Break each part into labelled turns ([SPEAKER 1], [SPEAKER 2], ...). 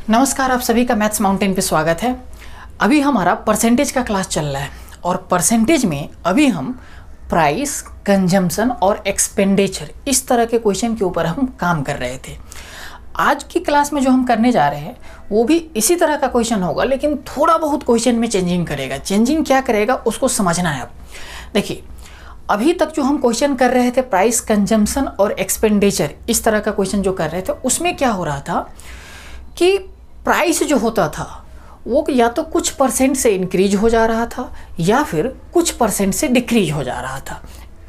[SPEAKER 1] नमस्कार, आप सभी का मैथ्स माउंटेन पे स्वागत है। अभी हमारा परसेंटेज का क्लास चल रहा है और परसेंटेज में अभी हम प्राइस, कंजम्पशन और एक्सपेंडिचर इस तरह के क्वेश्चन के ऊपर हम काम कर रहे थे। आज की क्लास में जो हम करने जा रहे हैं वो भी इसी तरह का क्वेश्चन होगा, लेकिन थोड़ा बहुत क्वेश्चन में चेंजिंग करेगा। चेंजिंग क्या करेगा उसको समझना है। अब देखिए, अभी तक जो हम क्वेश्चन कर रहे थे प्राइस, कंजम्पशन और एक्सपेंडिचर इस तरह का क्वेश्चन जो कर रहे थे, उसमें क्या हो रहा था कि प्राइस जो होता था वो या तो कुछ परसेंट से इंक्रीज हो जा रहा था या फिर कुछ परसेंट से डिक्रीज हो जा रहा था।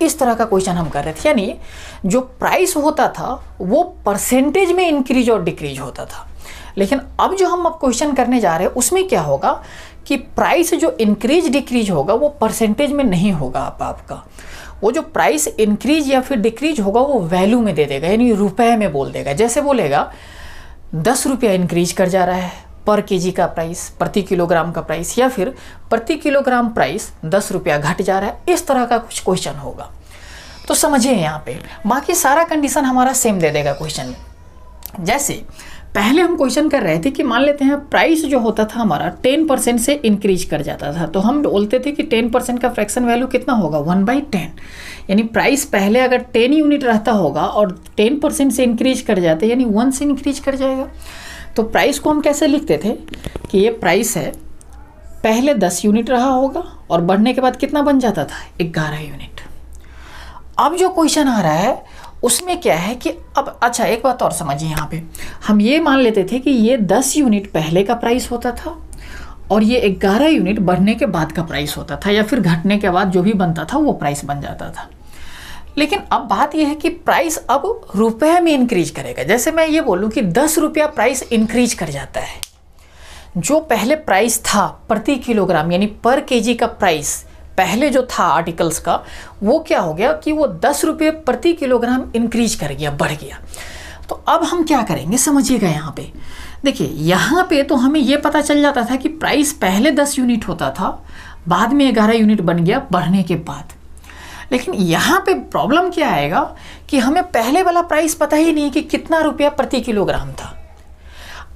[SPEAKER 1] इस तरह का क्वेश्चन हम कर रहे थे, यानी जो प्राइस होता था वो परसेंटेज में इंक्रीज और डिक्रीज होता था। लेकिन अब जो हम क्वेश्चन करने जा रहे हैं उसमें क्या होगा कि प्राइस जो इंक्रीज डिक्रीज होगा वो परसेंटेज में नहीं होगा। आपका वो जो प्राइस इंक्रीज या फिर डिक्रीज होगा वो वैल्यू में दे देगा, यानी रुपए में बोल देगा। जैसे बोलेगा 10 रुपया इंक्रीज कर जा रहा है पर केजी का प्राइस, प्रति किलोग्राम का प्राइस, या फिर प्रति किलोग्राम प्राइस 10 रुपया घट जा रहा है। इस तरह का कुछ क्वेश्चन होगा। तो समझिए यहाँ पे बाकी सारा कंडीशन हमारा सेम दे देगा क्वेश्चन में। जैसे पहले हम क्वेश्चन कर रहे थे कि मान लेते हैं प्राइस जो होता था हमारा 10% से इंक्रीज कर जाता था, तो हम बोलते थे कि 10% का फ्रैक्शन वैल्यू कितना होगा 1/10, यानी प्राइस पहले अगर 10 यूनिट रहता होगा और 10% से इंक्रीज कर जाते यानी 1 से इंक्रीज कर जाएगा। तो प्राइस को हम कैसे लिखते थे कि ये प्राइस है, पहले 10 यूनिट रहा होगा और बढ़ने के बाद कितना बन जाता था 11 यूनिट। अब जो क्वेश्चन आ रहा है उसमें क्या है कि अब अच्छा एक बात और समझिए, यहाँ पे हम ये मान लेते थे कि ये 10 यूनिट पहले का प्राइस होता था और ये 11 यूनिट बढ़ने के बाद का प्राइस होता था, या फिर घटने के बाद जो भी बनता था वो प्राइस बन जाता था। लेकिन अब बात यह है कि प्राइस अब रुपए में इंक्रीज करेगा। जैसे मैं ये बोलूँ कि 10 रुपया प्राइस इंक्रीज कर जाता है, जो पहले प्राइस था प्रति किलोग्राम यानी पर केजी का प्राइस पहले जो था आर्टिकल्स का, वो क्या हो गया कि वो 10 रुपये प्रति किलोग्राम इंक्रीज कर गया, बढ़ गया। तो अब हम क्या करेंगे समझिएगा। यहाँ पे देखिए, यहाँ पे तो हमें ये पता चल जाता था कि प्राइस पहले 10 यूनिट होता था, बाद में 11 यूनिट बन गया बढ़ने के बाद। लेकिन यहाँ पे प्रॉब्लम क्या आएगा कि हमें पहले वाला प्राइस पता ही नहीं कि कितना रुपया प्रति किलोग्राम था।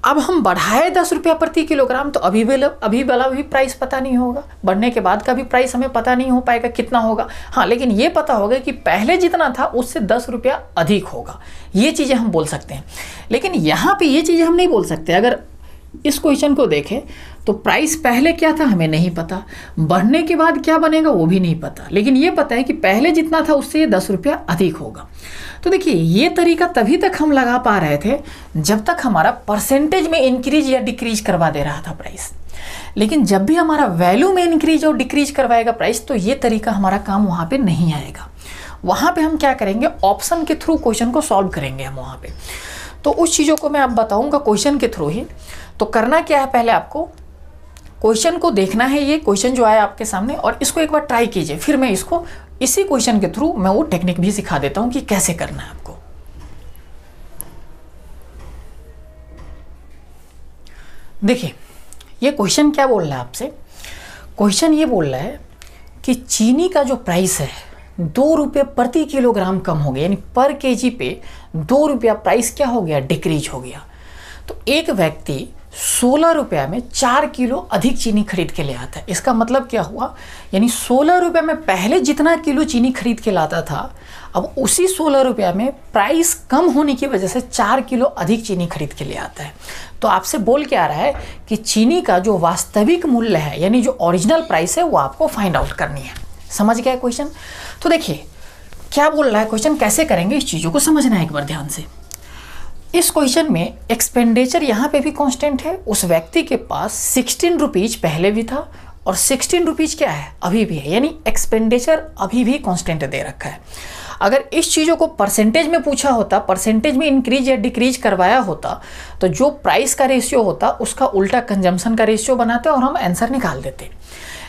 [SPEAKER 1] अब हम बढ़ाए 10 रुपया प्रति किलोग्राम, तो अभी वाला भी प्राइस पता नहीं होगा, बढ़ने के बाद का भी प्राइस हमें पता नहीं हो पाएगा कितना होगा। हाँ, लेकिन ये पता होगा कि पहले जितना था उससे 10 रुपया अधिक होगा। ये चीज़ें हम बोल सकते हैं। लेकिन यहाँ पे ये चीज़ें हम नहीं बोल सकते। अगर इस क्वेश्चन को देखें तो प्राइस पहले क्या था हमें नहीं पता, बढ़ने के बाद क्या बनेगा वो भी नहीं पता, लेकिन ये पता है कि पहले जितना था उससे 10 रुपया अधिक होगा। तो देखिए, ये तरीका तभी तक हम लगा पा रहे थे जब तक हमारा परसेंटेज में इंक्रीज या डिक्रीज करवा दे रहा था प्राइस। लेकिन जब भी हमारा वैल्यू में इंक्रीज और डिक्रीज करवाएगा प्राइस, तो ये तरीका हमारा काम वहाँ पे नहीं आएगा। वहाँ पे हम क्या करेंगे, ऑप्शन के थ्रू क्वेश्चन को सॉल्व करेंगे हम वहाँ पे। तो उस चीज़ों को मैं अब बताऊँगा क्वेश्चन के थ्रू ही। तो करना क्या है, पहले आपको क्वेश्चन को देखना है, ये क्वेश्चन जो आया आपके सामने, और इसको एक बार ट्राई कीजिए। फिर मैं इसको इसी क्वेश्चन के थ्रू मैं वो टेक्निक भी सिखा देता हूं कि कैसे करना है आपको। देखिए, ये क्वेश्चन क्या बोल रहा है आपसे। क्वेश्चन ये बोल रहा है कि चीनी का जो प्राइस है 2 रुपये प्रति किलोग्राम कम हो गया, यानी पर केजी पे 2 रुपया प्राइस क्या हो गया, डिक्रीज हो गया। तो एक व्यक्ति 16 रुपया में 4 किलो अधिक चीनी खरीद के ले आता है। इसका मतलब क्या हुआ, यानी 16 रुपये में पहले जितना किलो चीनी खरीद के लाता था, अब उसी 16 रुपया में प्राइस कम होने की वजह से 4 किलो अधिक चीनी खरीद के ले आता है। तो आपसे बोल के आ रहा है कि चीनी का जो वास्तविक मूल्य है, यानी जो ओरिजिनल प्राइस है, वो आपको फाइंड आउट करनी है। समझ गया क्वेश्चन। तो देखिए क्या बोल रहा है क्वेश्चन, कैसे करेंगे इस चीज़ों को समझना है एक बार ध्यान से। इस क्वेश्चन में एक्सपेंडिचर यहाँ पे भी कांस्टेंट है। उस व्यक्ति के पास 16 रुपीज पहले भी था और 16 रुपीज क्या है अभी भी है, यानी एक्सपेंडिचर अभी भी कांस्टेंट दे रखा है। अगर इस चीज़ों को परसेंटेज में पूछा होता, परसेंटेज में इंक्रीज या डिक्रीज करवाया होता, तो जो प्राइस का रेशियो होता उसका उल्टा कंजम्पशन का रेशियो बनाते और हम आंसर निकाल देते।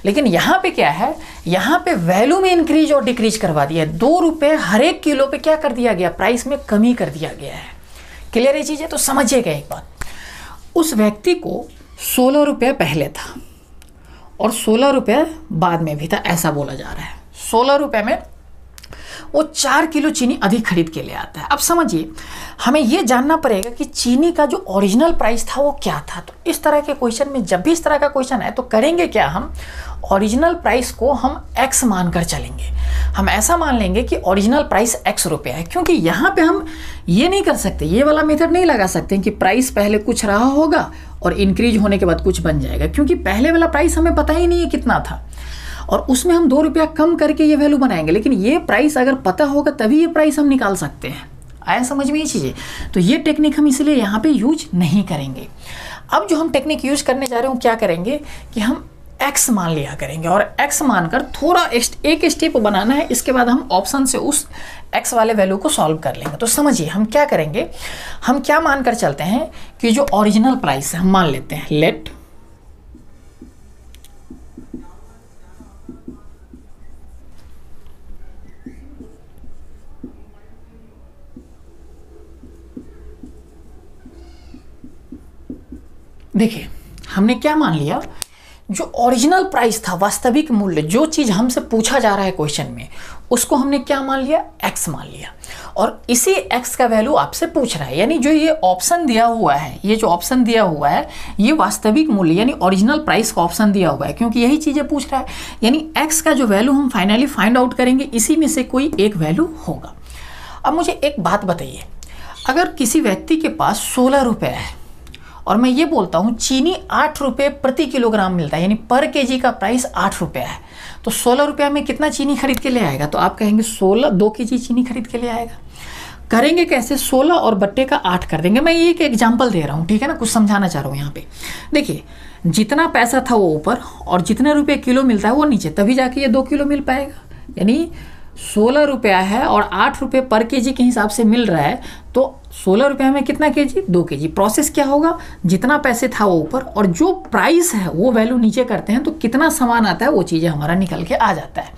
[SPEAKER 1] लेकिन यहाँ पे क्या है, यहाँ पे वैल्यू में इंक्रीज और डिक्रीज करवा दिया। 2 रुपये हर एक किलो पे क्या कर दिया गया, प्राइस में कमी कर दिया गया है। क्लियर ये चीज़ है। तो समझिएगा एक बात, उस व्यक्ति को 16 रुपये पहले था और 16 रुपये बाद में भी था, ऐसा बोला जा रहा है। 16 रुपये में वो 4 किलो चीनी अधिक खरीद के ले आता है। अब समझिए, हमें ये जानना पड़ेगा कि चीनी का जो ओरिजिनल प्राइस था वो क्या था। तो इस तरह के क्वेश्चन में जब भी इस तरह का क्वेश्चन है तो करेंगे क्या, हम ओरिजिनल प्राइस को हम x मानकर चलेंगे। हम ऐसा मान लेंगे कि ओरिजिनल प्राइस x रुपया है, क्योंकि यहाँ पे हम ये नहीं कर सकते, ये वाला मेथड नहीं लगा सकते कि प्राइस पहले कुछ रहा होगा और इंक्रीज होने के बाद कुछ बन जाएगा, क्योंकि पहले वाला प्राइस हमें पता ही नहीं है कितना था और उसमें हम 2 रुपया कम करके ये वैल्यू बनाएंगे। लेकिन ये प्राइस अगर पता होगा तभी ये प्राइस हम निकाल सकते हैं। आया समझ में ये चीज़ें? तो ये टेक्निक हम इसलिए यहाँ पे यूज नहीं करेंगे। अब जो हम टेक्निक यूज करने जा रहे हैं क्या करेंगे कि हम x मान लिया करेंगे और x मानकर थोड़ा एक स्टेप बनाना है, इसके बाद हम ऑप्शन से उस x वाले वैल्यू को सॉल्व कर लेंगे। तो समझिए हम क्या करेंगे, हम क्या मानकर चलते हैं कि जो ओरिजिनल प्राइस है हम मान लेते हैं लेट देखिए हमने क्या मान लिया, जो ओरिजिनल प्राइस था, वास्तविक मूल्य, जो चीज़ हमसे पूछा जा रहा है क्वेश्चन में, उसको हमने क्या मान लिया, x मान लिया। और इसी x का वैल्यू आपसे पूछ रहा है, यानी जो ये ऑप्शन दिया हुआ है, ये जो ऑप्शन दिया हुआ है ये वास्तविक मूल्य यानी ओरिजिनल प्राइस का ऑप्शन दिया हुआ है, क्योंकि यही चीज़ें पूछ रहा है। यानी x का जो वैल्यू हम फाइनली फाइंड आउट करेंगे, इसी में से कोई एक वैल्यू होगा। अब मुझे एक बात बताइए, अगर किसी व्यक्ति के पास 16 रुपये है और मैं ये बोलता हूँ चीनी 8 रुपये प्रति किलोग्राम मिलता है, यानी पर केजी का प्राइस 8 रुपये है, तो 16 रुपये में कितना चीनी खरीद के ले आएगा? तो आप कहेंगे 2 केजी चीनी खरीद के ले आएगा। करेंगे कैसे? 16 और बट्टे का 8 कर देंगे। मैं ये एक एग्जाम्पल दे रहा हूँ, ठीक है ना, कुछ समझाना चाह रहा हूँ यहाँ पे। देखिए जितना पैसा था वो ऊपर और जितने रुपये किलो मिलता है वो नीचे, तभी जाके ये 2 किलो मिल पाएगा। यानी 16 रुपया है और 8 रुपये पर केजी के हिसाब से मिल रहा है, तो 16 रुपये में कितना केजी? 2 केजी। प्रोसेस क्या होगा, जितना पैसे था वो ऊपर और जो प्राइस है वो वैल्यू नीचे करते हैं, तो कितना सामान आता है वो चीज़ें हमारा निकल के आ जाता है।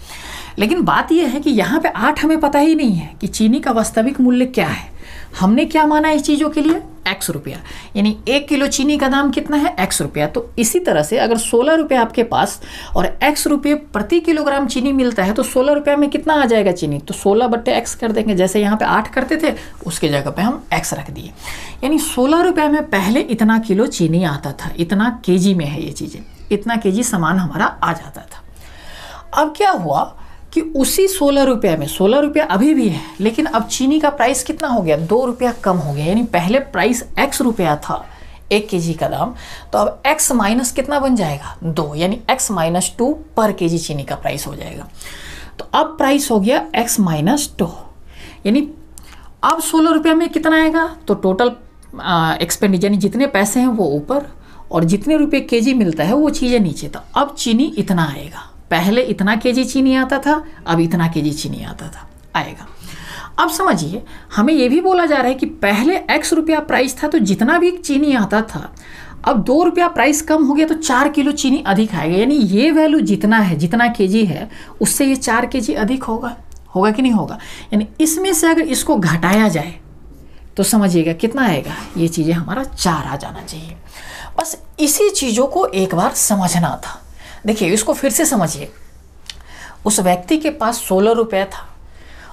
[SPEAKER 1] लेकिन बात यह है कि यहाँ पे 8 हमें पता ही नहीं है कि चीनी का वास्तविक मूल्य क्या है। हमने क्या माना इस चीज़ों के लिए? x रुपया, यानी 1 किलो चीनी का दाम कितना है? x रुपया। तो इसी तरह से अगर 16 रुपये आपके पास और x रुपये प्रति किलोग्राम चीनी मिलता है, तो 16 रुपये में कितना आ जाएगा चीनी? तो 16 बट्टे x कर देंगे, जैसे यहाँ पे 8 करते थे उसके जगह पे हम x रख दिए। यानी 16 रुपये में पहले इतना किलो चीनी आता था, इतना केजी में है ये चीज़ें, इतना केजी सामान हमारा आ जाता था। अब क्या हुआ कि उसी 16 रुपये में 16 रुपया अभी भी है, लेकिन अब चीनी का प्राइस कितना हो गया? 2 रुपया कम हो गया। यानी पहले प्राइस x रुपया था 1 केजी का दाम, तो अब x माइनस कितना बन जाएगा? 2, यानी x माइनस 2 पर केजी चीनी का प्राइस हो जाएगा। तो अब प्राइस हो गया x माइनस 2, यानी अब 16 रुपये में कितना आएगा? तो टोटल एक्सपेंडिचर यानी जितने पैसे हैं वो ऊपर और जितने रुपये केजी मिलता है वो चीज़ें नीचे। तो अब चीनी इतना आएगा, पहले इतना केजी चीनी आता था, अब इतना केजी चीनी आता था आएगा। अब समझिए हमें यह भी बोला जा रहा है कि पहले x रुपया प्राइस था तो जितना भी चीनी आता था, अब 2 रुपया प्राइस कम हो गया तो 4 किलो चीनी अधिक आएगा। यानी ये वैल्यू जितना है, जितना केजी है, उससे ये 4 केजी अधिक होगा कि नहीं होगा? यानी इसमें से अगर इसको घटाया जाए तो समझिएगा कितना आएगा? ये चीज़ें हमारा 4 आ जाना चाहिए। बस इसी चीज़ों को एक बार समझना था। देखिए इसको फिर से समझिए, उस व्यक्ति के पास 16 रुपया था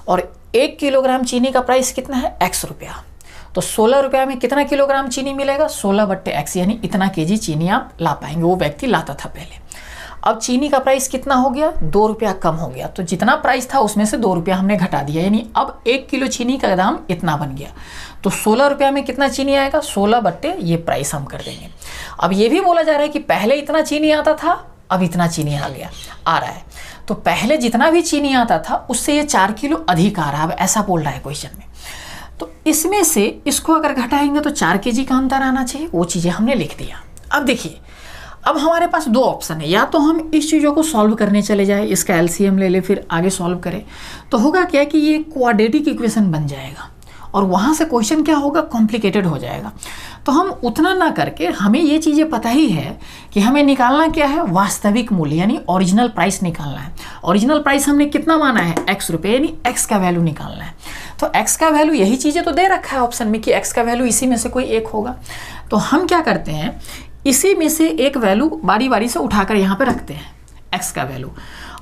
[SPEAKER 1] और 1 किलोग्राम चीनी का प्राइस कितना है? x रुपया। तो 16 रुपया में कितना किलोग्राम चीनी मिलेगा? 16 बट्टे x, यानी इतना केजी चीनी आप ला पाएंगे। वो व्यक्ति लाता था पहले। अब चीनी का प्राइस कितना हो गया? 2 रुपया कम हो गया, तो जितना प्राइस था उसमें से 2 रुपया हमने घटा दिया, यानी अब 1 किलो चीनी का दाम इतना बन गया। तो 16 रुपया में कितना चीनी आएगा? 16 बट्टे ये प्राइस हम कर देंगे। अब ये भी बोला जा रहा है कि पहले इतना चीनी आता था, अब इतना चीनी आ रहा है। तो पहले जितना भी चीनी आता था उससे ये 4 किलो अधिक आ रहा है, अब ऐसा बोल रहा है क्वेश्चन में। तो इसमें से इसको अगर घटाएंगे तो 4 केजी का अंतर आना चाहिए, वो चीज़ें हमने लिख दिया। अब देखिए, अब हमारे पास 2 ऑप्शन है, या तो हम इस चीज़ों को सॉल्व करने चले जाए, इसका एलसीएम ले ले फिर आगे सॉल्व करें, तो होगा क्या कि ये क्वाड्रेटिक इक्वेशन बन जाएगा और वहाँ से क्वेश्चन क्या होगा? कॉम्प्लिकेटेड हो जाएगा। तो हम उतना ना करके, हमें ये चीज़ें पता ही है कि हमें निकालना क्या है? वास्तविक मूल्य यानी ओरिजिनल प्राइस निकालना है। ओरिजिनल प्राइस हमने कितना माना है? x रुपये, यानी x का वैल्यू निकालना है। तो x का वैल्यू, यही चीज़ें तो दे रखा है ऑप्शन में कि x का वैल्यू इसी में से कोई एक होगा। तो हम क्या करते हैं, इसी में से एक वैल्यू बारी बारी से उठाकर यहाँ पर रखते हैं, x का वैल्यू,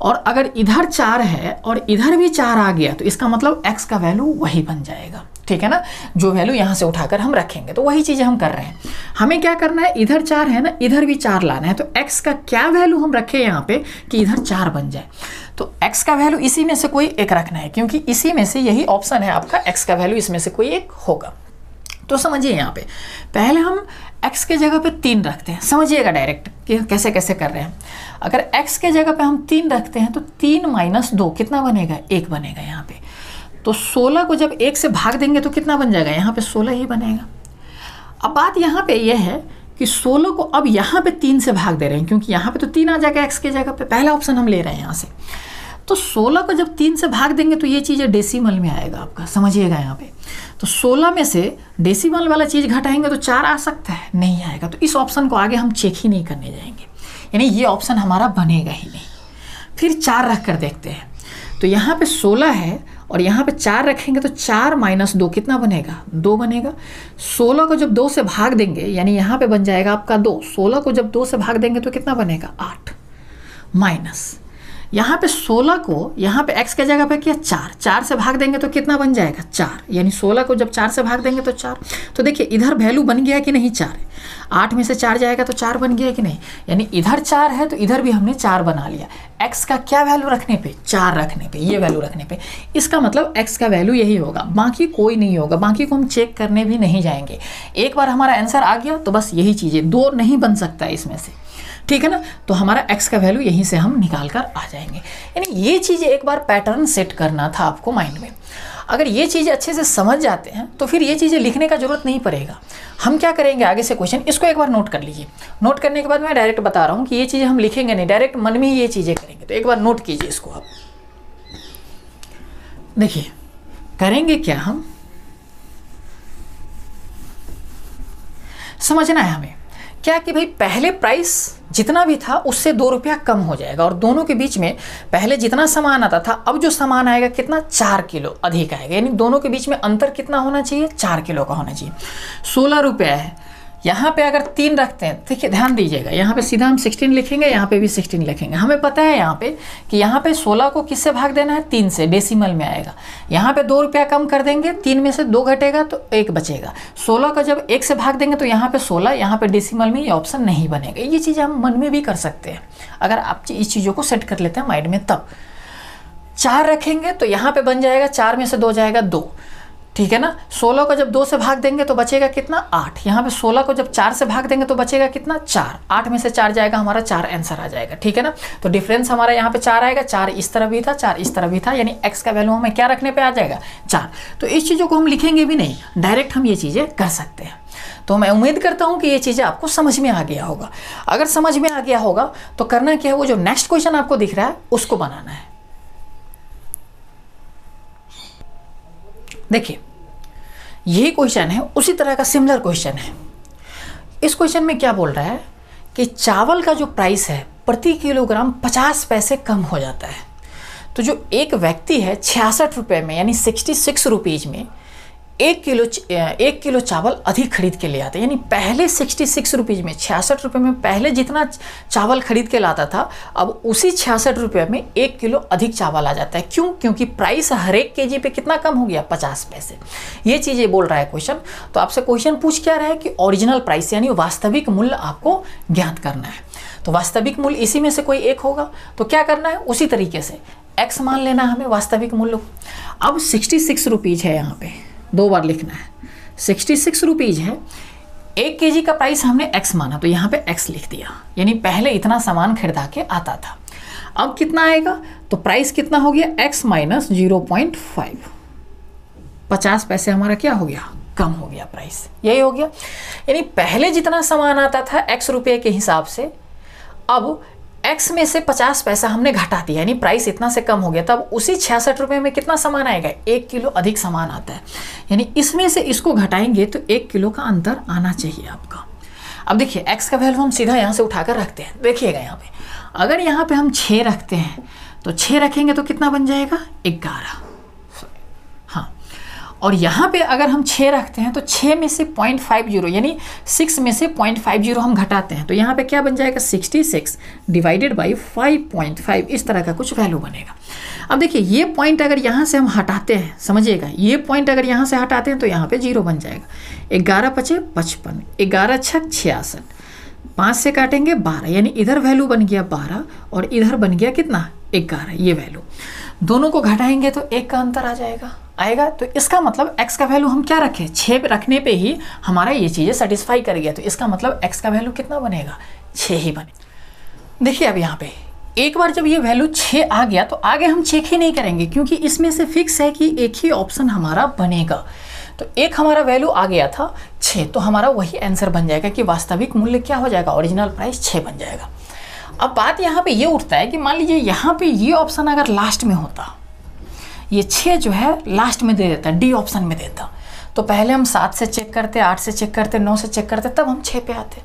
[SPEAKER 1] और अगर इधर 4 है और इधर भी 4 आ गया तो इसका मतलब x का वैल्यू वही बन जाएगा, ठीक है ना। जो वैल्यू यहाँ से उठाकर हम रखेंगे तो वही चीज़ें हम कर रहे हैं। हमें क्या करना है, इधर 4 है ना, इधर भी 4 लाना है, तो x का क्या वैल्यू हम रखें यहाँ पे कि इधर 4 बन जाए। तो x का वैल्यू इसी में से कोई एक रखना है, क्योंकि इसी में से यही ऑप्शन है आपका, x का वैल्यू इसमें से कोई एक होगा। तो समझिए यहाँ पे पहले हम x के जगह पे 3 रखते हैं, समझिएगा डायरेक्ट कि कैसे कैसे कर रहे हैं। अगर x के जगह पे हम 3 रखते हैं तो 3 - 2 कितना बनेगा, 1 बनेगा यहाँ पे। तो 16 को जब 1 से भाग देंगे तो कितना बन जाएगा, यहाँ पे 16 ही बनेगा। अब बात यहाँ पे यह है कि 16 को अब यहाँ पे 3 से भाग दे रहे हैं, क्योंकि यहाँ पे तो 3 आ जाएगा x के जगह पे, पहला ऑप्शन हम ले रहे हैं यहाँ से। तो 16 को जब 3 से भाग देंगे तो ये चीज़ें डेसिमल में आएगा आपका, समझिएगा यहाँ पे। तो 16 में से डेसिमल वाला चीज़ घटाएंगे तो 4 आ सकता है, नहीं आएगा। तो इस ऑप्शन को आगे हम चेक ही नहीं करने जाएंगे, यानी ये ऑप्शन हमारा बनेगा ही नहीं। फिर 4 रख कर देखते हैं, तो यहाँ पे 16 है और यहाँ पे 4 रखेंगे तो 4 - 2 कितना बनेगा, 2 बनेगा। 16 को जब 2 से भाग देंगे यानी यहाँ पे बन जाएगा आपका 2। 16 को जब 2 से भाग देंगे तो कितना बनेगा, 8 माइनस यहाँ पे 16 को यहाँ पे x के जगह पे क्या 4 से भाग देंगे तो कितना बन जाएगा, 4। यानी 16 को जब 4 से भाग देंगे तो 4। तो देखिए इधर वैल्यू बन गया कि नहीं, 4 है। 8 में से 4 जाएगा तो 4 बन गया कि नहीं, यानी इधर 4 है तो इधर भी हमने 4 बना लिया। x का क्या वैल्यू रखने पे, 4 रखने पे, ये वैल्यू रखने पे। इसका मतलब x का वैल्यू यही होगा, बाकी कोई नहीं होगा, बाकी को हम चेक करने भी नहीं जाएंगे। एक बार हमारा आंसर आ गया तो बस यही चीज़ें, 2 नहीं बन सकता है इसमें से, ठीक है ना। तो हमारा x का वैल्यू यहीं से हम निकाल कर आ जाएंगे। यानी ये चीज़ें एक बार पैटर्न सेट करना था आपको माइंड में। अगर ये चीज़ें अच्छे से समझ जाते हैं तो फिर ये चीज़ें लिखने का जरूरत नहीं पड़ेगा। हम क्या करेंगे आगे से क्वेश्चन, इसको एक बार नोट कर लीजिए। नोट करने के बाद मैं डायरेक्ट बता रहा हूँ कि ये चीज़ें हम लिखेंगे नहीं, डायरेक्ट मन में ही ये चीज़ें करेंगे। तो एक बार नोट कीजिए इसको। आप देखिए करेंगे क्या, हम समझना है हमें क्या कि भाई पहले प्राइस जितना भी था उससे 2 रुपया कम हो जाएगा, और दोनों के बीच में पहले जितना सामान आता था अब जो सामान आएगा कितना, 4 किलो अधिक आएगा। यानी दोनों के बीच में अंतर कितना होना चाहिए, 4 किलो का होना चाहिए। 16 रुपया है, यहाँ पे अगर 3 रखते हैं, देखिए ध्यान दीजिएगा, यहाँ पे सीधा हम 16 लिखेंगे, यहाँ पे भी 16 लिखेंगे। हमें पता है यहाँ पे कि यहाँ पे 16 को किससे भाग देना है, 3 से, डेसिमल में आएगा। यहाँ पे 2 रुपया कम कर देंगे, 3 में से 2 घटेगा तो 1 बचेगा। 16 का जब 1 से भाग देंगे तो यहाँ पे 16, यहाँ पे डेसिमल में ये ऑप्शन नहीं बनेगा। ये चीज़ें हम मन में भी कर सकते हैं अगर आप इस चीज़ों को सेट कर लेते हैं माइंड में। तब 4 रखेंगे तो यहाँ पे बन जाएगा, 4 में से 2 जाएगा 2, ठीक है ना। 16 को जब 2 से भाग देंगे तो बचेगा कितना, 8। यहाँ पे 16 को जब 4 से भाग देंगे तो बचेगा कितना, 4। 8 में से 4 जाएगा, हमारा 4 आंसर आ जाएगा, ठीक है ना। तो डिफरेंस हमारा यहाँ पे 4 आएगा, 4 इस तरह भी था, 4 इस तरह भी था, यानी x का वैल्यू हमें क्या रखने पे आ जाएगा, 4। तो इस चीज़ों को हम लिखेंगे भी नहीं, डायरेक्ट हम ये चीज़ें कर सकते हैं। तो मैं उम्मीद करता हूँ कि ये चीज़ें आपको समझ में आ गया होगा। अगर समझ में आ गया होगा तो करना क्या है, वो जो नेक्स्ट क्वेश्चन आपको दिख रहा है उसको बनाना है। देखिए यही क्वेश्चन है, उसी तरह का सिमिलर क्वेश्चन है। इस क्वेश्चन में क्या बोल रहा है कि चावल का जो प्राइस है प्रति किलोग्राम 50 पैसे कम हो जाता है। तो जो एक व्यक्ति है 66 रुपये में यानी 66 रुपीज़ में 1 किलो चावल अधिक खरीद के ले आता है। यानी पहले 66 रुपीज़ में, 66 रुपये में पहले जितना चावल खरीद के लाता था, अब उसी 66 रुपये में 1 किलो अधिक चावल आ जाता है। क्यों? क्योंकि प्राइस हर एक केजी पे कितना कम हो गया, 50 पैसे। ये चीज़ें बोल रहा है क्वेश्चन। तो आपसे क्वेश्चन पूछ क्या रहा है कि ओरिजिनल प्राइस यानी वास्तविक मूल्य आपको ज्ञात करना है। तो वास्तविक मूल्य इसी में से कोई एक होगा। तो क्या करना है, उसी तरीके से x मान लेना है हमें वास्तविक मूल्य को। अब 66 रुपीज़ है, यहाँ पे 2 बार लिखना है। 66 रुपीज़ है, 1 केजी का प्राइस हमने x माना तो यहाँ पे x लिख दिया। यानी पहले इतना सामान खरीदा के आता था, अब कितना आएगा, तो प्राइस कितना हो गया, x माइनस 0.5। 50 पैसे हमारा क्या हो गया, कम हो गया प्राइस। यही हो गया। यानी पहले जितना सामान आता था x रुपये के हिसाब से, अब x में से 50 पैसा हमने घटा दिया, यानी प्राइस इतना से कम हो गया। तब उसी 66 रुपये में कितना सामान आएगा, 1 किलो अधिक सामान आता है। यानी इसमें से इसको घटाएंगे तो 1 किलो का अंतर आना चाहिए आपका। अब देखिए x का वैल्यू हम सीधा यहाँ से उठाकर रखते हैं। देखिएगा यहाँ पे, अगर यहाँ पे हम 6 रखते हैं तो 6 रखेंगे तो कितना बन जाएगा, 11। हाँ, और यहाँ पे अगर हम 6 रखते हैं तो 6 में से 0.50 यानी 6 में से 0.50 हम घटाते हैं तो यहाँ पे क्या बन जाएगा 66 डिवाइडेड बाई 5.5 इस तरह का कुछ वैल्यू बनेगा। अब देखिए ये पॉइंट अगर यहाँ से हम हटाते हैं, समझिएगा ये पॉइंट अगर यहाँ से हटाते हैं तो यहाँ पे 0 बन जाएगा। 11 पचे 55, 11 छक 66, 5 से काटेंगे 12 यानी इधर वैल्यू बन गया 12 और इधर बन गया कितना 11। ये वैल्यू दोनों को घटाएंगे तो 1 का अंतर आ जाएगा आएगा। तो इसका मतलब x का वैल्यू हम क्या रखें 6 रखने पे ही हमारा ये चीज़ें सेटिस्फाई कर गया। तो इसका मतलब x का वैल्यू कितना बनेगा 6 ही बने। देखिए अब यहाँ पे एक बार जब ये वैल्यू 6 आ गया तो आगे हम चेक ही नहीं करेंगे क्योंकि इसमें से फिक्स है कि एक ही ऑप्शन हमारा बनेगा। तो एक हमारा वैल्यू आ गया था 6 तो हमारा वही आंसर बन जाएगा कि वास्तविक मूल्य क्या हो जाएगा ओरिजिनल प्राइस 6 बन जाएगा। अब बात यहाँ पे ये उठता है कि मान लीजिए यहाँ पे ये ऑप्शन अगर लास्ट में होता, ये 6 जो है लास्ट में दे देता, डी ऑप्शन में देता, तो पहले हम 7 से चेक करते, 8 से चेक करते, 9 से चेक करते, तब हम 6 पे आते।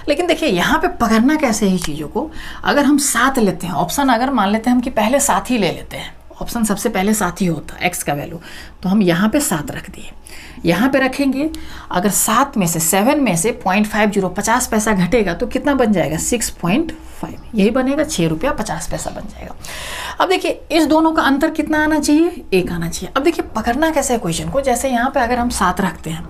[SPEAKER 1] लेकिन देखिए यहाँ पे पकड़ना कैसे है चीज़ों को, अगर हम 7 लेते हैं ऑप्शन, अगर मान लेते हैं हम कि पहले 7 ही ले लेते हैं, ऑप्शन सबसे पहले 7 ही होता है x का वैल्यू, तो हम यहाँ पे 7 रख दिए। यहाँ पे रखेंगे अगर 7 में से 7 में से 0.50 50 पैसा घटेगा तो कितना बन जाएगा 6.5, यही बनेगा 6 रुपया 50 पैसा बन जाएगा। अब देखिए इस दोनों का अंतर कितना आना चाहिए 1 आना चाहिए। अब देखिए पकड़ना कैसे है क्वेश्चन को, जैसे यहाँ पे अगर हम 7 रखते हैं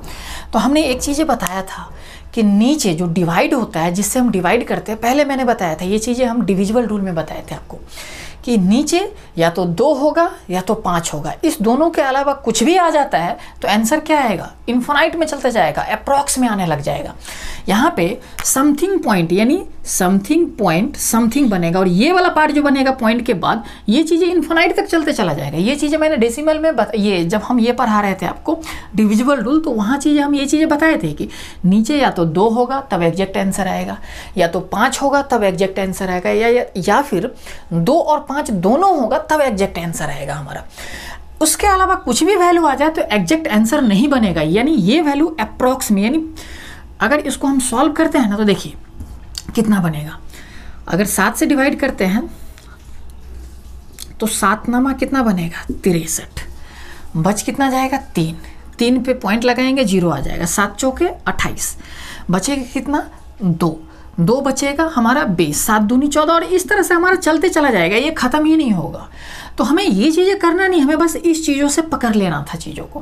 [SPEAKER 1] तो हमने एक चीज़ें बताया था कि नीचे जो डिवाइड होता है जिससे हम डिवाइड करते हैं, पहले मैंने बताया था ये चीज़ें हम डिविजिबल रूल में बताए थे आपको कि नीचे या तो 2 होगा या तो 5 होगा, इस दोनों के अलावा कुछ भी आ जाता है तो आंसर क्या आएगा इन्फिनाइट में चलता जाएगा, अप्रॉक्स में आने लग जाएगा। यहाँ पे समथिंग पॉइंट यानी समथिंग पॉइंट समथिंग बनेगा और ये वाला पार्ट जो बनेगा पॉइंट के बाद ये चीज़ें इन्फिनाइट तक चलते चला जाएगा। ये चीज़ें मैंने डेसिमल में ये जब हम ये पढ़ा रहे थे आपको डिविजिबल रूल, तो वहाँ चीज़ें हम ये चीज़ें बताए थे कि नीचे या तो 2 होगा तब एग्जैक्ट आंसर आएगा, या तो 5 होगा तब एग्जैक्ट आंसर आएगा, या फिर 2 और 5 दोनों होगा तब एग्जैक्ट आंसर आएगा हमारा। उसके अलावा कुछ भी वैल्यू आ जाए तो एग्जैक्ट आंसर नहीं बनेगा, यानी ये वैल्यू अप्रॉक्स में, यानी अगर इसको हम सॉल्व करते हैं ना तो देखिए कितना बनेगा। अगर 7 से डिवाइड करते हैं तो 7 नामा कितना बनेगा 63, बच कितना जाएगा 3 पे पॉइंट लगाएंगे 0 आ जाएगा, 7 चौके 28, बचेगा कितना 2 बचेगा हमारा 20, 7 दूनी 14 और इस तरह से हमारा चलते चला जाएगा, ये ख़त्म ही नहीं होगा। तो हमें ये चीज़ें करना नहीं, हमें बस इस चीज़ों से पकड़ लेना था चीज़ों को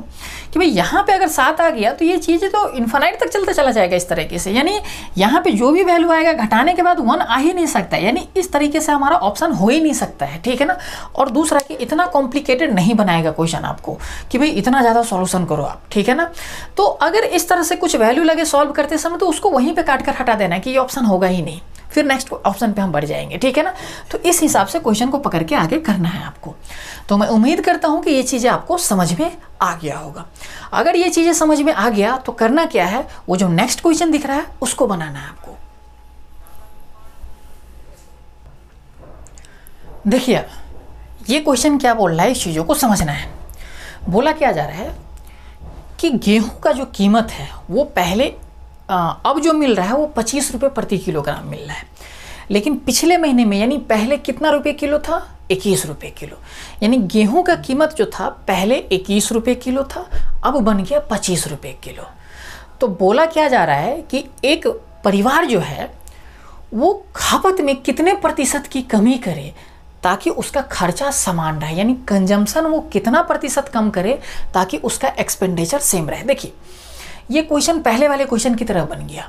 [SPEAKER 1] कि भाई यहाँ पे अगर 7 आ गया तो ये चीज़ें तो इन्फिनाइट तक चलता चला जाएगा इस तरीके से, यानी यहाँ पे जो भी वैल्यू आएगा घटाने के बाद 1 आ ही नहीं सकता, यानी इस तरीके से हमारा ऑप्शन हो ही नहीं सकता है, ठीक है ना। और दूसरा कि इतना कॉम्प्लिकेटेड नहीं बनाएगा क्वेश्चन आपको कि भाई इतना ज़्यादा सॉल्यूशन करो आप, ठीक है ना। तो अगर इस तरह से कुछ वैल्यू लगे सॉल्व करते समय तो उसको वहीं पर काट कर हटा देना कि ये ऑप्शन होगा ही नहीं, फिर नेक्स्ट ऑप्शन पे हम बढ़ जाएंगे, ठीक है ना। तो इस हिसाब से क्वेश्चन को पकड़ के आगे करना है आपको। तो मैं उम्मीद करता हूं कि ये चीज़ें आपको समझ में आ गया होगा। अगर ये चीज़ें समझ में आ गया तो करना क्या है, वो जो नेक्स्ट क्वेश्चन दिख रहा है उसको बनाना है आपको। देखिए ये क्वेश्चन क्या बोल रहा है, इस चीज़ों को समझना है। बोला क्या जा रहा है कि गेहूं का जो कीमत है वो पहले अब जो मिल रहा है वो 25 रुपये प्रति किलोग्राम मिल रहा है, लेकिन पिछले महीने में यानी पहले कितना रुपये किलो था 21 रुपये किलो, यानी गेहूं का कीमत जो था पहले 21 रुपये किलो था अब बन गया 25 रुपये किलो। तो बोला क्या जा रहा है कि एक परिवार जो है वो खपत में कितने प्रतिशत की कमी करे ताकि उसका खर्चा समान रहे, यानी कंजम्पशन वो कितना प्रतिशत कम करे ताकि उसका एक्सपेंडिचर सेम रहे। देखिए ये क्वेश्चन पहले वाले क्वेश्चन की तरह बन गया,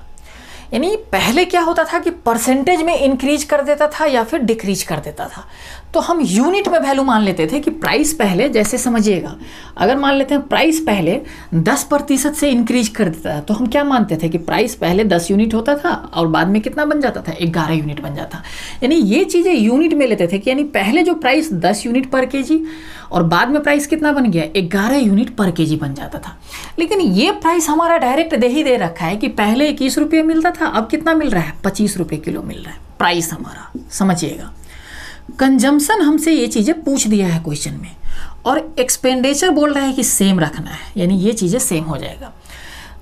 [SPEAKER 1] यानी पहले क्या होता था कि परसेंटेज में इंक्रीज कर देता था या फिर डिक्रीज कर देता था, तो हम यूनिट में वैल्यू मान लेते थे कि प्राइस पहले, जैसे समझिएगा अगर मान लेते हैं प्राइस पहले 10% से इंक्रीज कर देता था तो हम क्या मानते थे कि प्राइस पहले 10 यूनिट होता था और बाद में कितना बन जाता था 11 यूनिट बन जाता। यानी ये चीज़ें यूनिट में लेते थे कि यानी पहले जो प्राइस 10 यूनिट पर केजी और बाद में प्राइस कितना बन गया 11 यूनिट पर केजी बन जाता था। लेकिन ये प्राइस हमारा डायरेक्ट दे रखा है कि पहले 21 रुपये मिलता था अब कितना मिल रहा है 25 रुपये किलो मिल रहा है प्राइस हमारा, समझिएगा। कंजम्पशन हमसे ये चीज़ें पूछ दिया है क्वेश्चन में और एक्सपेंडिचर बोल रहा है कि सेम रखना है, यानी ये चीज़ें सेम हो जाएगा।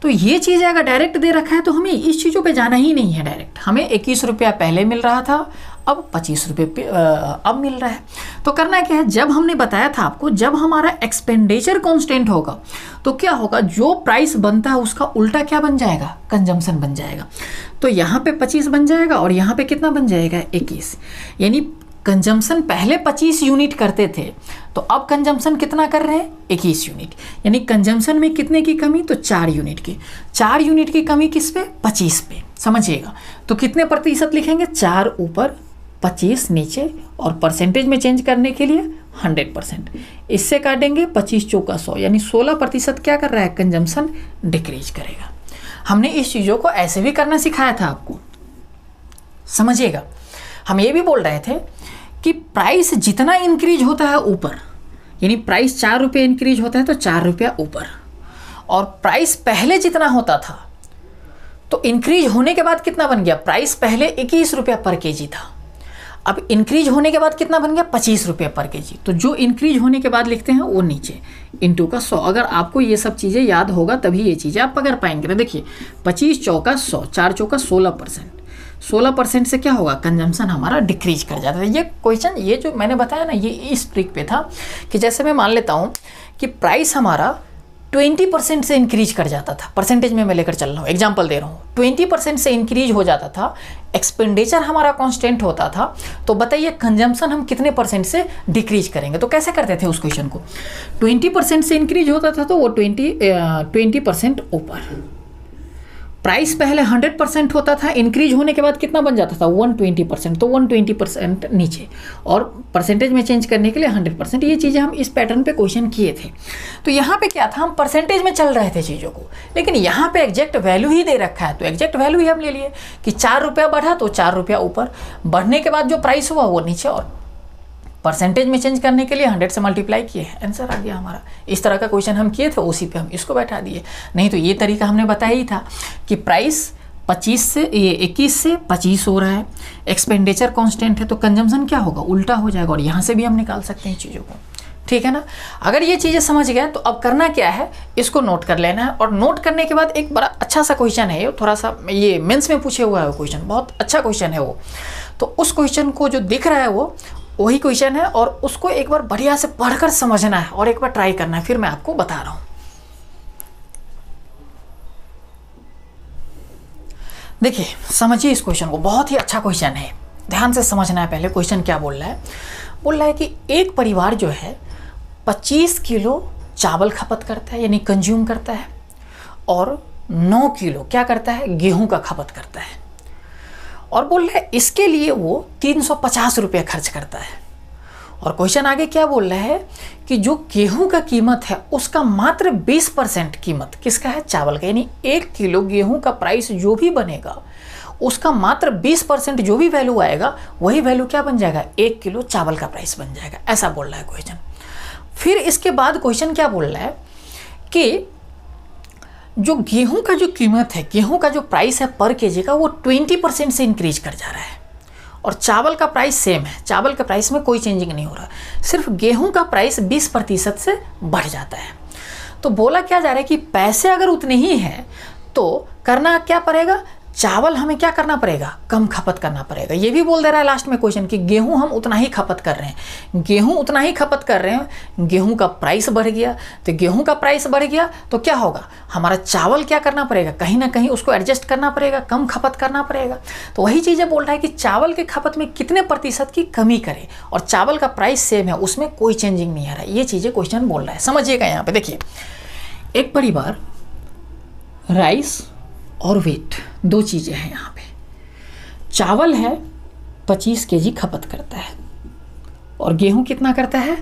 [SPEAKER 1] तो ये चीज़ें अगर डायरेक्ट दे रखा है तो हमें इस चीज़ों पे जाना ही नहीं है डायरेक्ट, हमें 21 रुपया पहले मिल रहा था अब 25 रुपये पे अब मिल रहा है। तो करना क्या है, जब हमने बताया था आपको, जब हमारा एक्सपेंडिचर कांस्टेंट होगा तो क्या होगा, जो प्राइस बनता है उसका उल्टा क्या बन जाएगा, कंजम्पशन बन जाएगा। तो यहाँ पे 25 बन जाएगा और यहाँ पे कितना बन जाएगा, 21। यानी कंजम्पशन पहले 25 यूनिट करते थे, तो अब कंजम्पशन कितना कर रहे हैं, 21 यूनिट। यानी कंजम्पशन में कितने की कमी, तो 4 यूनिट की। 4 यूनिट की कमी किस पे, 25 पे, समझिएगा। तो कितने प्रतिशत लिखेंगे, 4 ऊपर 25 नीचे, और परसेंटेज में चेंज करने के लिए 100%। इससे काटेंगे 25 चौका 100, यानी 16% क्या कर रहा है, कंजम्पशन डिक्रीज करेगा। हमने इस चीज़ों को ऐसे भी करना सिखाया था आपको, समझिएगा। हम ये भी बोल रहे थे कि प्राइस जितना इंक्रीज होता है ऊपर, यानी प्राइस 4 रुपये इंक्रीज होता है तो 4 रुपया ऊपर, और प्राइस पहले जितना होता था तो इंक्रीज होने के बाद कितना बन गया, प्राइस पहले 21 रुपया पर केजी था, अब इंक्रीज होने के बाद कितना बन गया, 25 रुपये पर केजी। तो जो इंक्रीज होने के बाद लिखते हैं वो नीचे इंटू का 100। अगर आपको ये सब चीज़ें याद होगा तभी ये चीज़ें आप पकड़ पाएंगे। तो देखिए 25 चौका 100, 4 चौका 16%, 16% से क्या होगा, कंजम्पशन हमारा डिक्रीज कर जाता है। ये क्वेश्चन, ये जो मैंने बताया ना, ये इस ट्रिक पे था कि जैसे मैं मान लेता हूँ कि प्राइस हमारा 20% से इंक्रीज कर जाता था, परसेंटेज में मैं लेकर चल रहा हूँ, एग्जांपल दे रहा हूँ, 20% से इंक्रीज हो जाता था, एक्सपेंडिचर हमारा कांस्टेंट होता था, तो बताइए कंजम्पशन हम कितने परसेंट से डिक्रीज करेंगे। तो कैसे करते थे उस क्वेश्चन को, 20% से इंक्रीज होता था तो वो 20% ऊपर, प्राइस पहले 100% होता था, इंक्रीज होने के बाद कितना बन जाता था, 120%, तो 120% नीचे, और परसेंटेज में चेंज करने के लिए 100%। ये चीज़ें हम इस पैटर्न पे क्वेश्चन किए थे। तो यहाँ पे क्या था, हम परसेंटेज में चल रहे थे चीज़ों को, लेकिन यहाँ पे एग्जैक्ट वैल्यू ही दे रखा है, तो एग्जैक्ट वैल्यू ही हम ले लिए कि 4 रुपया बढ़ा तो 4 रुपया ऊपर, बढ़ने के बाद जो प्राइस हुआ वो नीचे, और परसेंटेज में चेंज करने के लिए 100 से मल्टीप्लाई किए, आंसर आ गया हमारा। इस तरह का क्वेश्चन हम किए थे, उसी पे हम इसको बैठा दिए। नहीं तो ये तरीका हमने बताया ही था कि प्राइस 21 से 25 हो रहा है, एक्सपेंडिचर कांस्टेंट है, तो कंजम्पशन क्या होगा, उल्टा हो जाएगा, और यहाँ से भी हम निकाल सकते हैं चीज़ों को, ठीक है ना। अगर ये चीज़ें समझ गए तो अब करना क्या है, इसको नोट कर लेना है, और नोट करने के बाद एक बड़ा अच्छा सा क्वेश्चन है ये, थोड़ा सा ये मेंस में पूछे हुआ है वो क्वेश्चन, बहुत अच्छा क्वेश्चन है वो। तो उस क्वेश्चन को जो दिख रहा है वो वही क्वेश्चन है, और उसको एक बार बढ़िया से पढ़कर समझना है और एक बार ट्राई करना है, फिर मैं आपको बता रहा हूं। देखिए समझिए इस क्वेश्चन को, बहुत ही अच्छा क्वेश्चन है, ध्यान से समझना है। पहले क्वेश्चन क्या बोल रहा है, बोल रहा है कि एक परिवार जो है 25 किलो चावल खपत करता है, यानी कंज्यूम करता है, और 9 किलो क्या करता है, गेहूं का खपत करता है, और बोल रहा है इसके लिए वो 350 रुपये खर्च करता है। और क्वेश्चन आगे क्या बोल रहा है कि जो गेहूं का कीमत है उसका मात्र 20% कीमत किसका है, चावल का, यानी 1 किलो गेहूं का प्राइस जो भी बनेगा उसका मात्र 20% जो भी वैल्यू आएगा वही वैल्यू क्या बन जाएगा, 1 किलो चावल का प्राइस बन जाएगा, ऐसा बोल रहा है क्वेश्चन। फिर इसके बाद क्वेश्चन क्या बोल रहा है कि जो गेहूं का जो कीमत है, गेहूं का जो प्राइस है पर केजी का, वो 20% से इंक्रीज कर जा रहा है, और चावल का प्राइस सेम है, चावल के प्राइस में कोई चेंजिंग नहीं हो रहा, सिर्फ गेहूं का प्राइस 20% से बढ़ जाता है। तो बोला क्या जा रहा है कि पैसे अगर उतने ही हैं तो करना क्या पड़ेगा, चावल हमें क्या करना पड़ेगा, कम खपत करना पड़ेगा। ये भी बोल दे रहा है लास्ट में क्वेश्चन कि गेहूं हम उतना ही खपत कर रहे हैं, गेहूं उतना ही खपत कर रहे हैं, गेहूं का प्राइस बढ़ गया, तो गेहूं का प्राइस बढ़ गया तो क्या होगा, हमारा चावल क्या करना पड़ेगा, कहीं ना कहीं उसको एडजस्ट करना पड़ेगा, कम खपत करना पड़ेगा। तो वही चीज़ें बोल रहा है कि चावल के खपत में कितने प्रतिशत की कमी करें, और चावल का प्राइस सेम है, उसमें कोई चेंजिंग नहीं आ रहा है। ये चीज़ें क्वेश्चन बोल रहा है, समझिएगा। यहाँ पे देखिए, एक परिवार राइस और व्हीट, दो चीज़ें हैं यहाँ पे। चावल है 25 केजी खपत करता है, और गेहूं कितना करता है,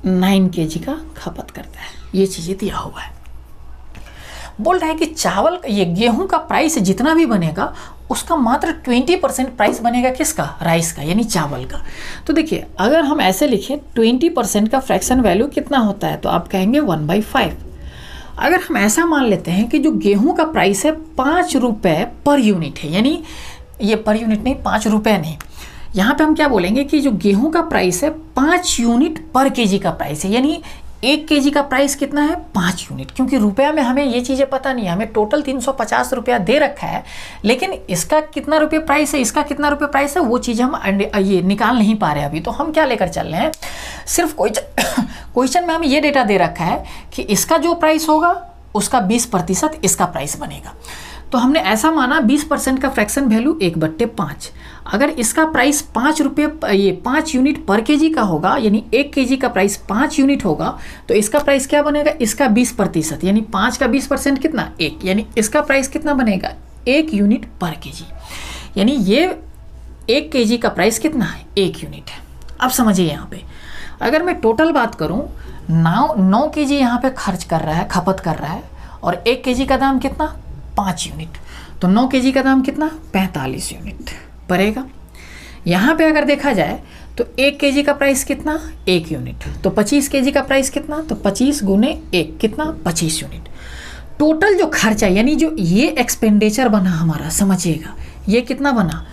[SPEAKER 1] 9 केजी का खपत करता है। ये चीज़ें दिया हुआ है। बोल रहा है कि चावल, ये गेहूं का प्राइस जितना भी बनेगा उसका मात्र 20% प्राइस बनेगा किसका, राइस का, यानी चावल का। तो देखिए अगर हम ऐसे लिखें 20% का फ्रैक्शन वैल्यू कितना होता है, तो आप कहेंगे 1/5। अगर हम ऐसा मान लेते हैं कि जो गेहूं का प्राइस है 5 रुपये पर यूनिट है, यानी ये पर यूनिट नहीं, 5 रुपये नहीं, यहाँ पे हम क्या बोलेंगे कि जो गेहूं का प्राइस है 5 यूनिट पर केजी का प्राइस है, यानी 1 केजी का प्राइस कितना है 5 यूनिट, क्योंकि रुपया में हमें ये चीज़ें पता नहीं है, हमें टोटल 350 रुपया दे रखा है, लेकिन इसका कितना रुपये प्राइस है, इसका कितना रुपये प्राइस है, वो चीज़ हम ये निकाल नहीं पा रहे अभी। तो हम क्या लेकर चल रहे हैं, सिर्फ क्वेश्चन में हमें ये डेटा दे रखा है कि इसका जो प्राइस होगा उसका 20% इसका प्राइस बनेगा। तो हमने ऐसा माना 20% का फ्रैक्शन वैल्यू 1/5। अगर इसका प्राइस 5 रुपये, ये 5 यूनिट पर केजी का होगा, यानी 1 केजी का प्राइस 5 यूनिट होगा, तो इसका प्राइस क्या बनेगा, इसका 20%, यानी 5 का 20% कितना 1, यानी इसका प्राइस कितना बनेगा 1 यूनिट पर केजी, यानी ये 1 केजी का प्राइस कितना है 1 यूनिट है। अब समझिए यहाँ पे अगर मैं टोटल बात करूँ, 9 केजी यहाँ पे खर्च कर रहा है, खपत कर रहा है, और 1 केजी का दाम कितना 5 यूनिट, तो 9 केजी का दाम कितना 45 यूनिट पड़ेगा। यहाँ पे अगर देखा जाए तो 1 केजी का प्राइस कितना 1 यूनिट, तो 25 केजी का प्राइस कितना, तो 25 गुने 1 कितना 25 यूनिट। टोटल जो खर्चा यानी जो ये एक्सपेंडिचर बना हमारा, समझिएगा ये कितना बना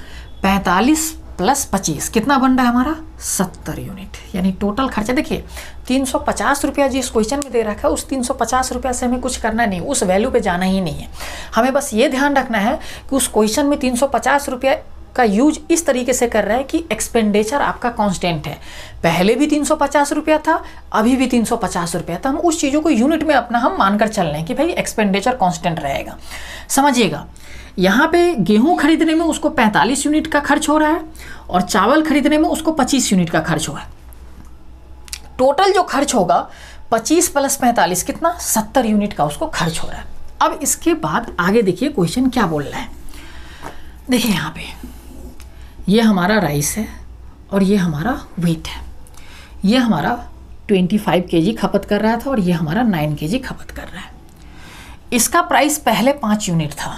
[SPEAKER 1] 45 + 25 कितना बन रहा है हमारा 70 यूनिट, यानी टोटल खर्चा देखिए 350 रुपया जिस क्वेश्चन में दे रखा है उस 350 रुपया से हमें कुछ करना नहीं, उस वैल्यू पे जाना ही नहीं है। हमें बस ये ध्यान रखना है कि उस क्वेश्चन में 350 रुपया का यूज इस तरीके से कर रहा है कि एक्सपेंडिचर आपका कांस्टेंट है, पहले भी 350 रुपया था, अभी भी 350 रुपया था। हम उस चीज़ों को यूनिट में अपना हम मानकर चल रहे हैं कि भाई एक्सपेंडिचर कांस्टेंट रहेगा। समझिएगा यहाँ पे गेहूं खरीदने में उसको 45 यूनिट का खर्च हो रहा है और चावल खरीदने में उसको 25 यूनिट का खर्च हो रहा है। टोटल जो खर्च होगा 25 + 45 कितना 70 यूनिट का उसको खर्च हो रहा है। अब इसके बाद आगे देखिए क्वेश्चन क्या बोल रहा है। देखिए यहाँ पे ये हमारा राइस है और ये हमारा व्हीट है, ये हमारा 25 केजी खपत कर रहा था और ये हमारा 9 केजी खपत कर रहा है। इसका प्राइस पहले 5 यूनिट था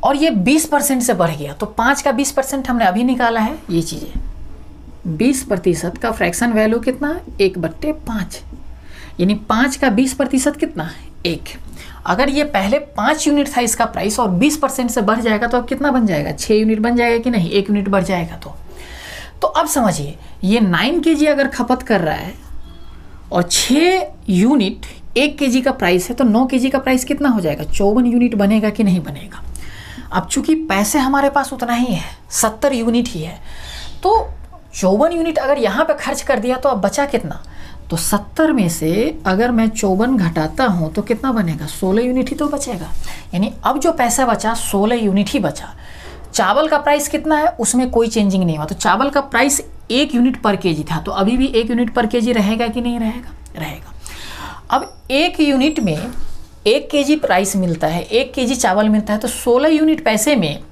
[SPEAKER 1] और ये 20% से बढ़ गया, तो 5 का 20% हमने अभी निकाला है। ये चीज़ें 20% का फ्रैक्शन वैल्यू कितना है 1/5, यानी 5 का 20% कितना है 1। अगर ये पहले 5 यूनिट था इसका प्राइस और 20% से बढ़ जाएगा तो अब कितना बन जाएगा 6 यूनिट बन जाएगा कि नहीं, 1 यूनिट बढ़ जाएगा। तो अब समझिए ये 9 केजी अगर खपत कर रहा है और 6 यूनिट 1 केजी का प्राइस है, तो 9 केजी का प्राइस कितना हो जाएगा 54 यूनिट बनेगा कि नहीं बनेगा। अब चूंकि पैसे हमारे पास उतना ही है 70 यूनिट ही है, तो 54 यूनिट अगर यहाँ पे खर्च कर दिया तो अब बचा कितना, तो 70 में से अगर मैं 54 घटाता हूँ तो कितना बनेगा 16 यूनिट ही तो बचेगा, यानी अब जो पैसा बचा 16 यूनिट ही बचा। चावल का प्राइस कितना है उसमें कोई चेंजिंग नहीं हुआ, तो चावल का प्राइस 1 यूनिट पर केजी था, तो अभी भी 1 यूनिट पर केजी रहेगा कि नहीं रहेगा, रहेगा। अब 1 यूनिट में 1 केजी प्राइस मिलता है, 1 केजी चावल मिलता है, तो 16 यूनिट पैसे में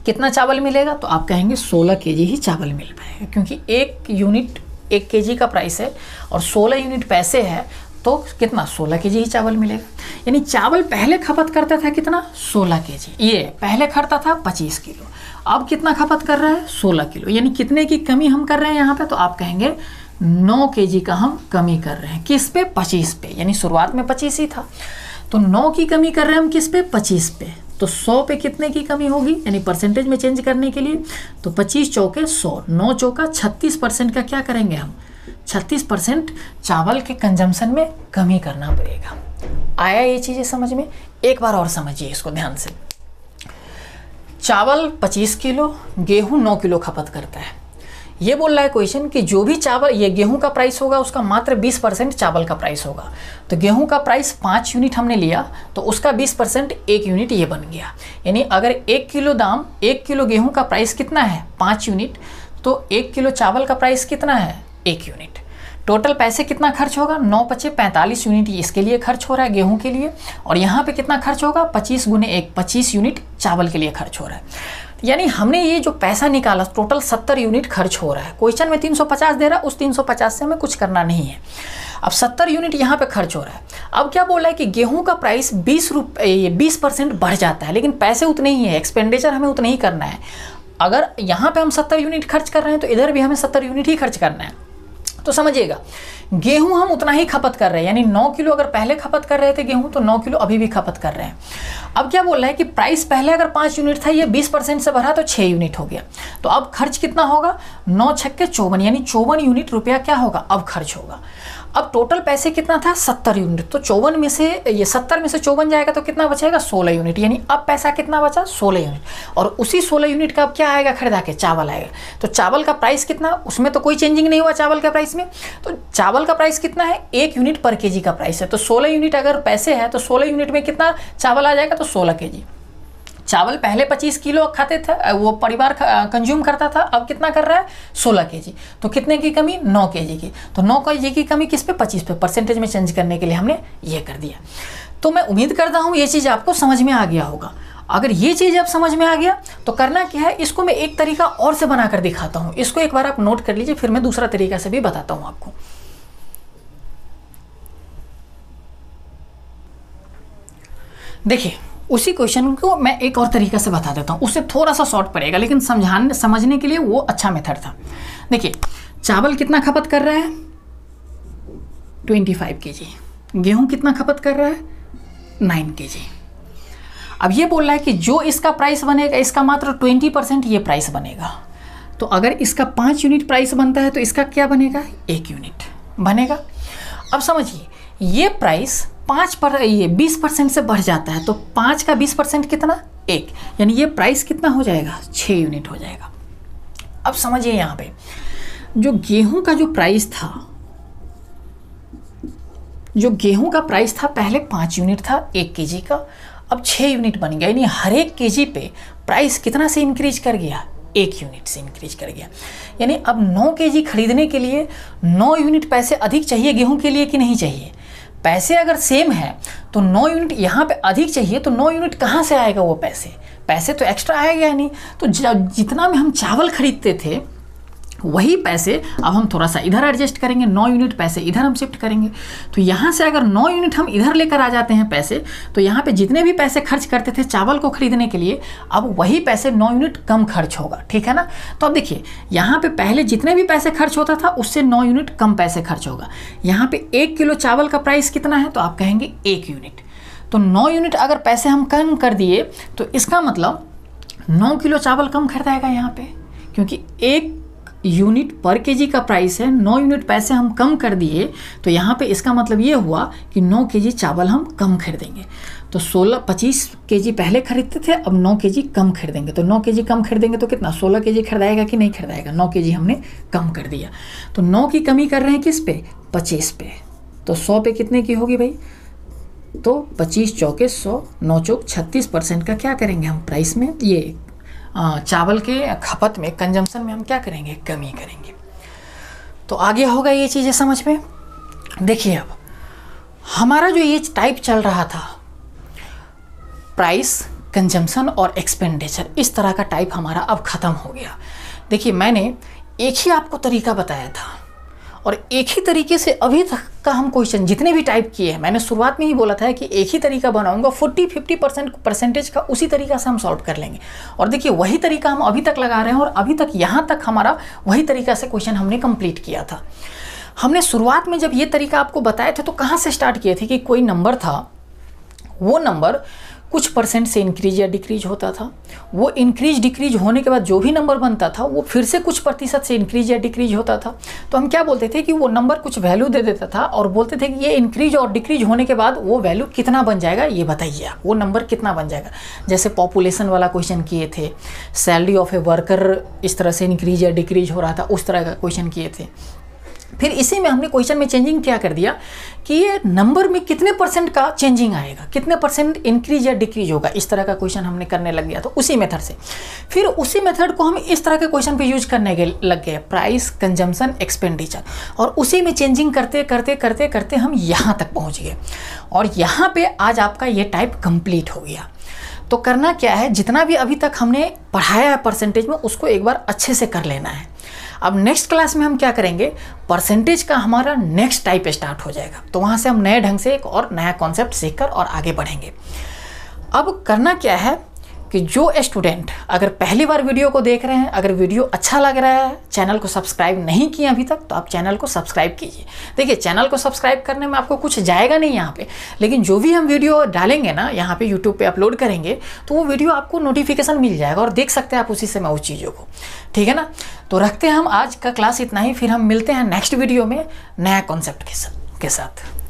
[SPEAKER 1] कितना चावल मिलेगा, तो आप कहेंगे 16 केजी ही चावल मिल पाएगा, क्योंकि 1 यूनिट 1 केजी का प्राइस है और 16 यूनिट पैसे है, तो कितना 16 केजी ही चावल मिलेगा। यानी चावल पहले खपत करता था कितना 16 केजी, ये पहले खरता था 25 किलो, अब कितना खपत कर रहा है 16 किलो, यानी कितने की कमी हम कर रहे हैं यहाँ पे, तो आप कहेंगे 9 केजी का हम कमी कर रहे हैं। किस पे 25 पे, यानी शुरुआत में 25 ही था, तो 9 की कमी कर रहे हैं हम किस पे 25 पे, तो 100 पे कितने की कमी होगी, यानी परसेंटेज में चेंज करने के लिए, तो 25 चौके 100, 9 चौका 36% का क्या करेंगे हम 36% चावल के कंजम्पशन में कमी करना पड़ेगा। आया ये चीज़ें समझ में, एक बार और समझिए इसको ध्यान से। चावल 25 किलो, गेहूं 9 किलो खपत करता है। ये बोल रहा है क्वेश्चन कि जो भी चावल ये गेहूं का प्राइस होगा उसका मात्र 20% चावल का प्राइस होगा। तो गेहूं का प्राइस 5 यूनिट हमने लिया तो उसका 20% 1 यूनिट ये बन गया। यानी अगर 1 किलो दाम 1 किलो गेहूं का प्राइस कितना है 5 यूनिट, तो 1 किलो चावल का प्राइस कितना है 1 यूनिट। टोटल पैसे कितना खर्च होगा 9 × 5 = 45 यूनिट इसके लिए खर्च हो रहा है गेहूं के लिए, और यहाँ पे कितना खर्च होगा 25 × 1 25 यूनिट चावल के लिए खर्च हो रहा है। यानी हमने ये जो पैसा निकाला टोटल 70 यूनिट खर्च हो रहा है। क्वेश्चन में 350 दे रहा है, उस 350 से हमें कुछ करना नहीं है। अब 70 यूनिट यहाँ पे खर्च हो रहा है। अब क्या बोल रहा है कि गेहूं का प्राइस 20% बढ़ जाता है, लेकिन पैसे उतने ही है, एक्सपेंडिचर हमें उतने ही करना है। अगर यहाँ पे हम 70 यूनिट खर्च कर रहे हैं तो इधर भी हमें 70 यूनिट ही खर्च करना है। तो समझिएगा गेहूं हम उतना ही खपत कर रहे हैं, यानी 9 किलो अगर पहले खपत कर रहे थे गेहूं, तो 9 किलो अभी भी खपत कर रहे हैं। अब क्या बोल रहा है कि प्राइस पहले अगर 5 यूनिट था, ये 20% से बढ़ा तो 6 यूनिट हो गया, तो अब खर्च कितना होगा 9 × 6 = 54, यानी 54 यूनिट रुपया क्या होगा अब खर्च होगा। अब टोटल पैसे कितना था 70 यूनिट, तो 54 में से ये 70 में से 54 जाएगा तो कितना बचेगा 16 यूनिट, यानी अब पैसा कितना बचा 16 यूनिट। और उसी 16 यूनिट का अब क्या आएगा खरीदा के, चावल आएगा। तो चावल का प्राइस कितना, उसमें तो कोई चेंजिंग नहीं हुआ चावल के प्राइस में, तो चावल का प्राइस कितना है 1 यूनिट पर केजी का प्राइस है। तो 16 यूनिट अगर पैसे है तो 16 यूनिट में कितना चावल आ जाएगा, तो 16 केजी। चावल पहले 25 किलो खाते थे, वो परिवार कंज्यूम करता था, अब कितना कर रहा है 16 केजी। तो कितने की कमी 9 केजी की। तो 9 केजी की कमी किस पे 25 पे, परसेंटेज में चेंज करने के लिए हमने ये कर दिया। तो मैं उम्मीद करता हूँ ये चीज़ आपको समझ में आ गया होगा। अगर ये चीज़ आप समझ में आ गया तो करना क्या है, इसको मैं एक तरीका और से बना कर दिखाता हूँ। इसको एक बार आप नोट कर लीजिए, फिर मैं दूसरा तरीका से भी बताता हूँ आपको। देखिए उसी क्वेश्चन को मैं एक और तरीका से बता देता हूँ, उससे थोड़ा सा शॉर्ट पड़ेगा लेकिन समझने के लिए वो अच्छा मेथड था। देखिए चावल कितना खपत कर रहा है 25 केजी, गेहूं कितना खपत कर रहा है 9 केजी। अब ये बोल रहा है कि जो इसका प्राइस बनेगा इसका मात्र 20% ये प्राइस बनेगा। तो अगर इसका 5 यूनिट प्राइस बनता है तो इसका क्या बनेगा 1 यूनिट बनेगा। अब समझिए ये प्राइस 20% से बढ़ जाता है, तो 5 का 20% कितना 1, यानी ये प्राइस कितना हो जाएगा 6 यूनिट हो जाएगा। अब समझिए यहाँ पे जो गेहूं का जो प्राइस था, पहले 5 यूनिट था 1 केजी का, अब 6 यूनिट बन गया, यानी हर एक केजी पे प्राइस कितना से इंक्रीज कर गया 1 यूनिट से इंक्रीज कर गया। यानी अब 9 केजी खरीदने के लिए 9 यूनिट पैसे अधिक चाहिए गेहूं के लिए कि नहीं चाहिए। पैसे अगर सेम है तो 9 यूनिट यहाँ पे अधिक चाहिए, तो 9 यूनिट कहाँ से आएगा वो पैसे तो एक्स्ट्रा आएगा नहीं। तो जितना में हम चावल खरीदते थे वही पैसे अब हम थोड़ा सा इधर एडजस्ट करेंगे, 9 यूनिट पैसे इधर हम शिफ्ट करेंगे। तो यहाँ से अगर 9 यूनिट हम इधर लेकर आ जाते हैं पैसे, तो यहाँ पे जितने भी पैसे खर्च करते थे चावल को खरीदने के लिए, अब वही पैसे 9 यूनिट कम खर्च होगा, ठीक है ना। तो अब देखिए यहाँ पे पहले जितने भी पैसे खर्च होता था उससे 9 यूनिट कम पैसे खर्च होगा। यहाँ पे 1 किलो चावल का प्राइस कितना है, तो आप कहेंगे 1 यूनिट। तो 9 यूनिट अगर पैसे हम कम कर दिए तो इसका मतलब 9 किलो चावल कम खरीदाएगा यहाँ पे, क्योंकि 1 यूनिट पर केजी का प्राइस है, 9 यूनिट पैसे हम कम कर दिए, तो यहाँ पे इसका मतलब ये हुआ कि 9 केजी चावल हम कम खरीदेंगे। तो 25 केजी पहले खरीदते थे, अब 9 केजी कम खरीदेंगे। तो 9 केजी कम खरीदेंगे तो कितना 16 केजी खरीदाएगा कि नहीं खरीदाएगा, 9 केजी हमने कम कर दिया। तो 9 की कमी कर रहे हैं किस पे 25 पे, तो 100 पे कितने की होगी भाई, तो 25 चौके 100, 9 चौक 36% का क्या करेंगे हम प्राइस में, ये चावल के खपत में कंजम्पशन में हम क्या करेंगे कमी करेंगे। तो आगे होगा ये चीज़ें समझ में। देखिए अब हमारा जो ये टाइप चल रहा था प्राइस कंजम्पशन और एक्सपेंडिचर, इस तरह का टाइप हमारा अब ख़त्म हो गया। देखिए मैंने एक ही आपको तरीका बताया था और एक ही तरीके से अभी तक का हम क्वेश्चन जितने भी टाइप किए हैं, मैंने शुरुआत में ही बोला था कि एक ही तरीका बनाऊंगा, 40-50% परसेंटेज का उसी तरीका से हम सॉल्व कर लेंगे। और देखिए वही तरीका हम अभी तक लगा रहे हैं और अभी तक यहाँ तक हमारा वही तरीका से क्वेश्चन हमने कंप्लीट किया था। हमने शुरुआत में जब ये तरीका आपको बताए थे तो कहाँ से स्टार्ट किए थे कि कोई नंबर था, वो नंबर कुछ परसेंट से इंक्रीज या डिक्रीज होता था, वो इंक्रीज डिक्रीज होने के बाद जो भी नंबर बनता था वो फिर से कुछ प्रतिशत से इंक्रीज या डिक्रीज होता था। तो हम क्या बोलते थे कि वो नंबर कुछ वैल्यू दे देता था और बोलते थे कि ये इंक्रीज और डिक्रीज होने के बाद वो वैल्यू कितना बन जाएगा, ये बताइए आप वो नंबर कितना बन जाएगा। जैसे पॉपुलेशन वाला क्वेश्चन किए थे, सैलरी ऑफ ए वर्कर इस तरह से इंक्रीज या डिक्रीज हो रहा था, उस तरह का क्वेश्चन किए थे। फिर इसी में हमने क्वेश्चन में चेंजिंग क्या कर दिया कि ये नंबर में कितने परसेंट का चेंजिंग आएगा, कितने परसेंट इंक्रीज या डिक्रीज होगा, इस तरह का क्वेश्चन हमने करने लग गया। तो उसी मेथड से फिर उसी मेथड को हम इस तरह के क्वेश्चन पे यूज करने लग गए, प्राइस कंजम्पशन एक्सपेंडिचर, और उसी में चेंजिंग करते करते करते करते हम यहाँ तक पहुँच गए। और यहाँ पे आज आपका ये टाइप कंप्लीट हो गया। तो करना क्या है, जितना भी अभी तक हमने पढ़ाया है परसेंटेज में उसको एक बार अच्छे से कर लेना है। अब नेक्स्ट क्लास में हम क्या करेंगे, परसेंटेज का हमारा नेक्स्ट टाइप स्टार्ट हो जाएगा। तो वहाँ से हम नए ढंग से एक और नया कॉन्सेप्ट सीखकर और आगे बढ़ेंगे। अब करना क्या है कि जो स्टूडेंट अगर पहली बार वीडियो को देख रहे हैं, अगर वीडियो अच्छा लग रहा है, चैनल को सब्सक्राइब नहीं किया अभी तक, तो आप चैनल को सब्सक्राइब कीजिए। देखिए चैनल को सब्सक्राइब करने में आपको कुछ जाएगा नहीं यहाँ पे, लेकिन जो भी हम वीडियो डालेंगे ना यहाँ पे यूट्यूब पे अपलोड करेंगे तो वो वीडियो आपको नोटिफिकेशन मिल जाएगा और देख सकते हैं आप उसी समय उस चीज़ों को, ठीक है ना। तो रखते हैं हम आज का क्लास इतना ही, फिर हम मिलते हैं नेक्स्ट वीडियो में नया कॉन्सेप्ट के साथ। के साथ।